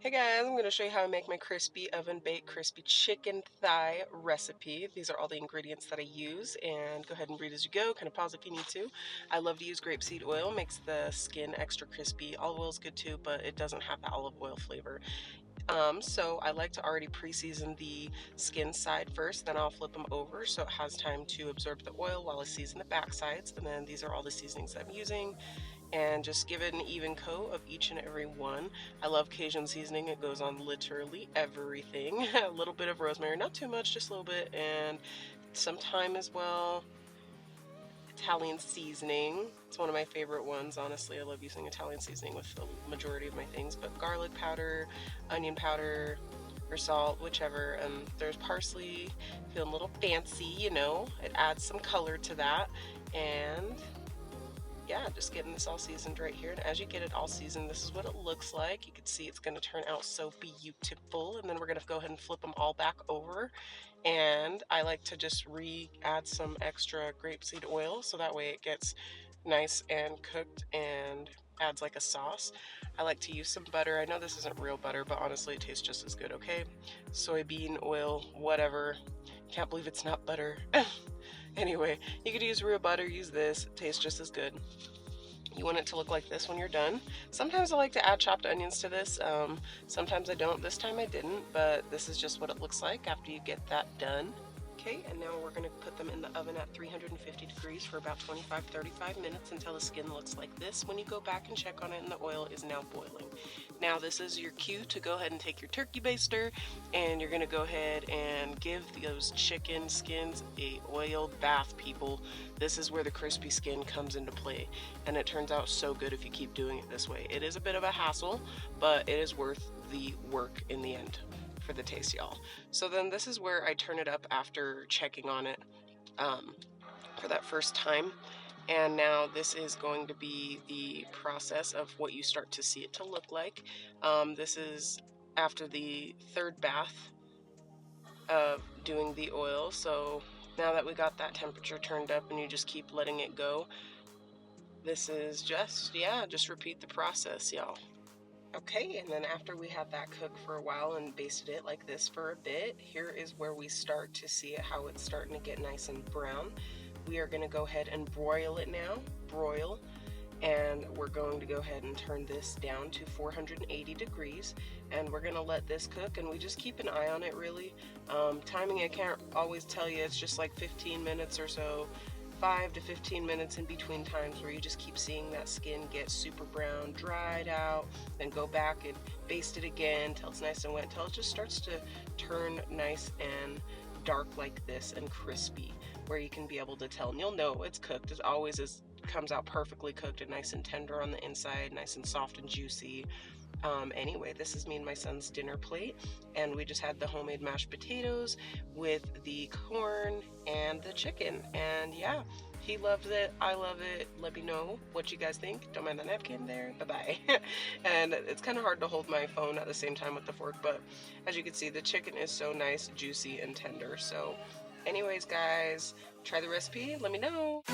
Hey guys, I'm going to show you how I make my crispy oven baked crispy chicken thigh recipe. These are all the ingredients that I use, and go ahead and read as you go, kind of pause if you need to. I love to use grapeseed oil, makes the skin extra crispy. Olive oil is good too, but it doesn't have the olive oil flavor. So I like to already pre-season the skin side first, then I'll flip them over so it has time to absorb the oil while I season the back sides. And then these are all the seasonings I'm using, and just give it an even coat of each and every one. I love Cajun seasoning. It goes on literally everything. A little bit of rosemary, not too much, just a little bit, and some thyme as well. Italian seasoning. It's one of my favorite ones, honestly. I love using Italian seasoning with the majority of my things, but garlic powder, onion powder, or salt, whichever. And there's parsley, feeling a little fancy, you know. It adds some color to that. And yeah, just getting this all seasoned right here. And as you get it all seasoned, this is what it looks like. You can see it's going to turn out so beautiful. And then we're going to go ahead and flip them all back over. And I like to just add some extra grapeseed oil so that way it gets nice and cooked and adds like a sauce. I like to use some butter. I know this isn't real butter, but honestly it tastes just as good, okay? Soybean oil, whatever. Can't believe it's not butter. Anyway, you could use real butter, use this, it tastes just as good. You want it to look like this when you're done. Sometimes I like to add chopped onions to this, sometimes I don't. This time I didn't, but this is just what it looks like after you get that done. Okay, and now we're going to put them in the oven at 350 degrees for about 25-35 minutes until the skin looks like this. When you go back and check on it and the oil is now boiling. Now this is your cue to go ahead and take your turkey baster, and you're going to go ahead and give those chicken skins a oiled bath, people. This is where the crispy skin comes into play, and it turns out so good if you keep doing it this way. It is a bit of a hassle, but it is worth the work in the end for the taste, y'all. So then this is where I turn it up after checking on it for that first time. And now this is going to be the process of what you start to see it to look like. This is after the third bath of doing the oil. So now that we got that temperature turned up and you just keep letting it go, this is just repeat the process, y'all. Okay, and then after we had that cook for a while and basted it like this for a bit, here is where we start to see it, how it's starting to get nice and brown. We are going to go ahead and broil it now, and we're going to go ahead and turn this down to 480 degrees, and we're going to let this cook, and we just keep an eye on it really. Timing, I can't always tell you, it's just like 15 minutes or so. 5 to 15 minutes in between times where you just keep seeing that skin get super brown, dried out, then go back and baste it again till it's nice and wet, until it just starts to turn nice and dark like this and crispy, where you can be able to tell, and you'll know it's cooked. It always comes out perfectly cooked and nice and tender on the inside, nice and soft and juicy. Anyway, this is me and my son's dinner plate, and we just had the homemade mashed potatoes with the corn and the chicken, and yeah, he loved it, I love it. Let me know what you guys think. Don't mind the napkin there. Bye-bye. And it's kind of hard to hold my phone at the same time with the fork, but as you can see, the chicken is so nice, juicy, and tender. So anyways, guys, try the recipe, let me know.